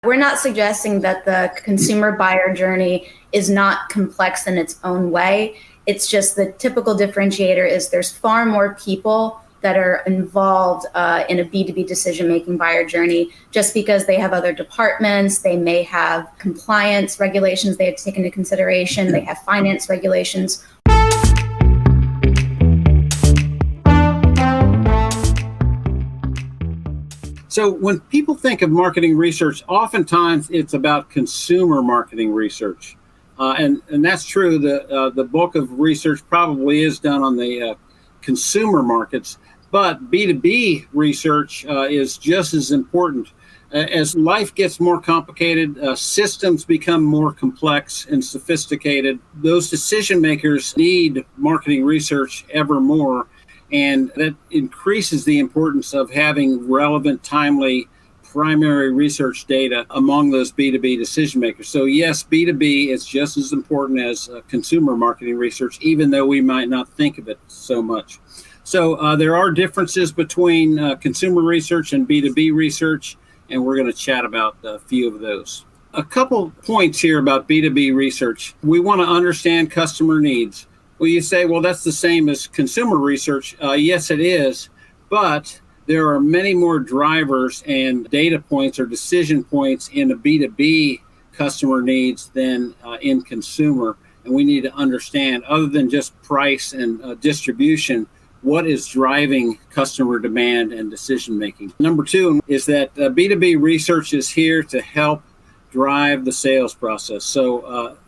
We're not suggesting that the consumer buyer journey is not complex in its own way. It's just the typical differentiator is there's far more people that are involved in a B2B decision-making buyer journey just because they have other departments, they may have compliance regulations they have to take into consideration, they have finance regulations. So when people think of marketing research, oftentimes it's about consumer marketing research. And that's true. The bulk of research probably is done on the consumer markets, but B2B research is just as important. As life gets more complicated, systems become more complex and sophisticated, those decision makers need marketing research ever more. And that increases the importance of having relevant, timely, primary research data among those B2B decision makers. So yes, B2B is just as important as consumer marketing research, even though we might not think of it so much. So there are differences between consumer research and B2B research, and we're going to chat about a few of those. A couple points here about B2B research. We want to understand customer needs. Well, you say, well, that's the same as consumer research. Yes, it is, but there are many more drivers and data points or decision points in a B2B customer needs than in consumer. And we need to understand, other than just price and distribution, what is driving customer demand and decision making. Number two is that B2B research is here to help drive the sales process. So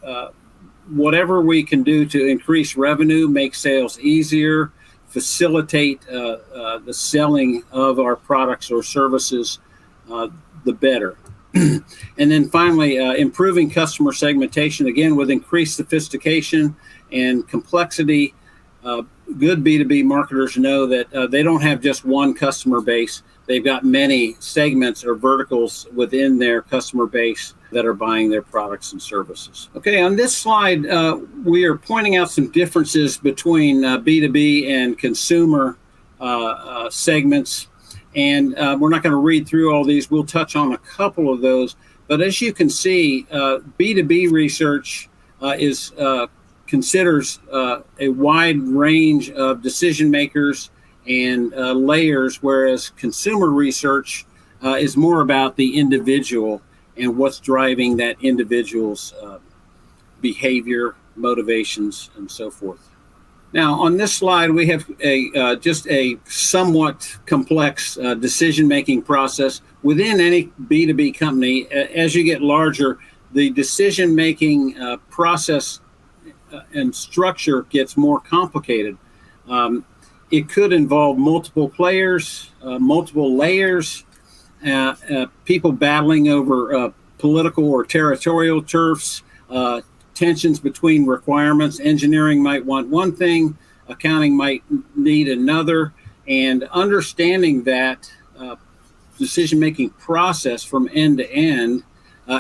whatever we can do to increase revenue, make sales easier, facilitate the selling of our products or services, the better. And then finally, improving customer segmentation, again, with increased sophistication and complexity. Good B2B marketers know that they don't have just one customer base. They've got many segments or verticals within their customer base that are buying their products and services. Okay, on this slide, we are pointing out some differences between B2B and consumer segments. And we're not going to read through all these. We'll touch on a couple of those. But as you can see, B2B research considers a wide range of decision makers and layers, whereas consumer research is more about the individual and what's driving that individual's behavior, motivations, and so forth. Now, on this slide, we have just a somewhat complex decision-making process within any B2B company. As you get larger, the decision-making process and structure gets more complicated. It could involve multiple players, multiple layers, people battling over political or territorial turfs, tensions between requirements. Engineering might want one thing, accounting might need another, and understanding that decision-making process from end to end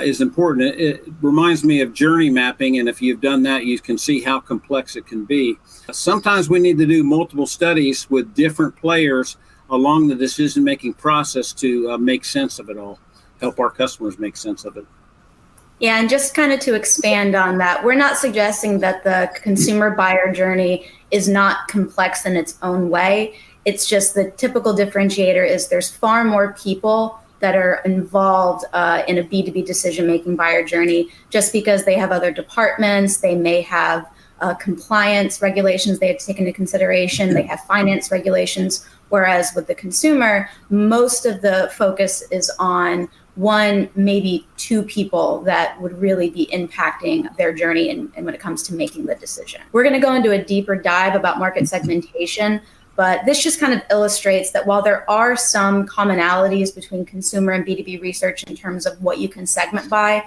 is important. It reminds me of journey mapping, and if you've done that, you can see how complex it can be. Sometimes we need to do multiple studies with different players along the decision-making process to make sense of it all, help our customers make sense of it. Yeah, and just kind of to expand on that, we're not suggesting that the consumer buyer journey is not complex in its own way. It's just the typical differentiator is there's far more people that are involved in a B2B decision-making buyer journey just because they have other departments, they may have compliance regulations they have to take into consideration, they have finance regulations, whereas with the consumer, most of the focus is on one, maybe two people that would really be impacting their journey and when it comes to making the decision. We're going to go into a deeper dive about market segmentation, but this just kind of illustrates that while there are some commonalities between consumer and B2B research in terms of what you can segment by,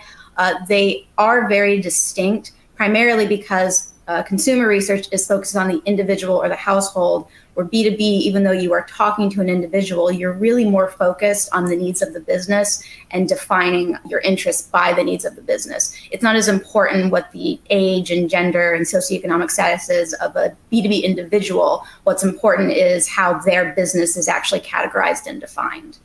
they are very distinct, primarily because consumer research is focused on the individual or the household, where B2B, even though you are talking to an individual, you're really more focused on the needs of the business and defining your interests by the needs of the business. It's not as important what the age and gender and socioeconomic status is of a B2B individual. What's important is how their business is actually categorized and defined.